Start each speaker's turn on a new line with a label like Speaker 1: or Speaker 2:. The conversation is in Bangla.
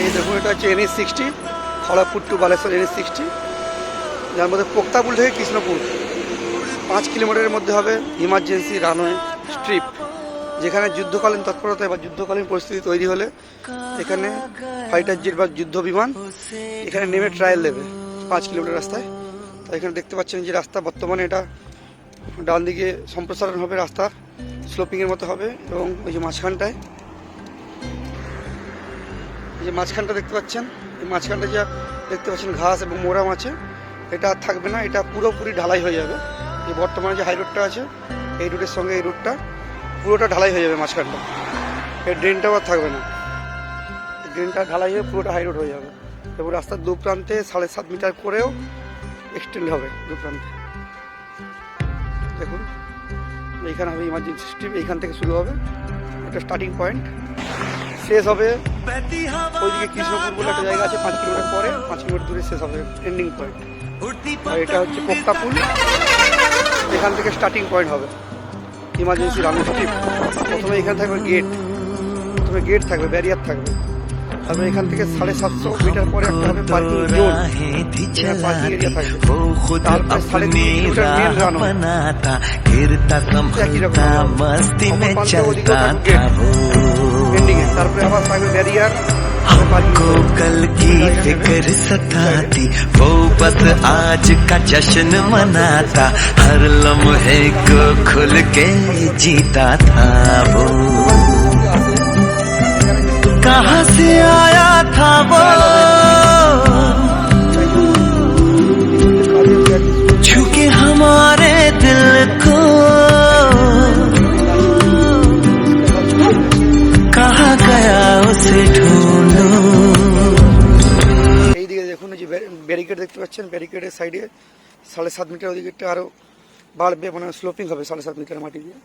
Speaker 1: এই দেখুন, এটা হচ্ছে NH60 Kharagpur two Baleshwar NH60, যার মধ্যে পোক্তাপুল থেকে কৃষ্ণপুর 5 কিলোমিটারের মধ্যে হবে ইমার্জেন্সি রানওয়ে স্ট্রিপ, যেখানে যুদ্ধকালীন তৎপরতায় বা যুদ্ধকালীন পরিস্থিতি তৈরি হলে এখানে ফাইটার জেট বা যুদ্ধ বিমান এখানে নেমে ট্রায়াল দেবে 5 কিলোমিটার রাস্তায়। তো এখানে দেখতে পাচ্ছেন যে রাস্তা বর্তমানে এটা ডান দিকে সম্প্রসারণ হবে, রাস্তা স্লোপিংয়ের মতো হবে, এবং ওই যে মাঝখানটায় এই যে মাঝখানটা দেখতে পাচ্ছেন, এই মাঝখানটা যা দেখতে পাচ্ছেন ঘাস এবং মোরাম আছে, এটা আর থাকবে না, এটা পুরোপুরি ঢালাই হয়ে যাবে। এই বর্তমানে যে হাই রোডটা আছে এই রোডের সঙ্গে এই রোডটা পুরোটা ঢালাই হয়ে যাবে, মাঝখানটা এই ড্রেনটাও আর থাকবে না, এই ড্রেনটা ঢালাই হয়ে পুরোটা হাই রোড হয়ে যাবে, এবং রাস্তার দু প্রান্তে 7.5 মিটার করেও এক্সটেন্ড হবে দু প্রান্তে। দেখুন এইখানে হবে ইমার্জেন্সি স্ট্রিপ, এইখান থেকে শুরু হবে, এটা স্টার্টিং পয়েন্ট, শেষ হবে ওইদিকে কৃষ্ণপুর বলে একটা জায়গা আছে 5 কিলোমিটার পরে, 5 কিলোমিটার দূরে শেষ হবে এন্ডিং পয়েন্ট। আর এটা হচ্ছে পোক্তাপুল, এখান থেকে স্টার্টিং পয়েন্ট হবে ইমার্জেন্সি রানওয়ে স্ট্রিপ। প্রথমে এখানে থাকবে গেট, প্রথমে গেট থাকবে, ব্যারিয়ার থাকবে, তারপরে এখান থেকে 750 মিটার পরে একটা হবে পার্কিং জোন, পার্কিং এরিয়া থাকবে, তারপরে 3.5 কিলোমিটার মেন রানওয়ে, একই রকম এন্ডিংয়ে, তারপরে আবার থাকবে ব্যারিয়ার।
Speaker 2: हमको कल की फिक्र सताती, वो बस आज का जश्न मनाता, हर लम्हे को खुल के जीता था वो। कहाँ से आया था वो, छुके हमारे दिल को, कहाँ गया उसे ढूंढो।
Speaker 1: এইদিকে দেখুন এই যে ব্যারিকেড দেখতে পাচ্ছেন, ব্যারিকেডের সাইডে 7.5 মিটার ওদিকে আরো বাড়বে, মানে স্লোপিং হবে 7.5 মিটার মাটি দিয়ে।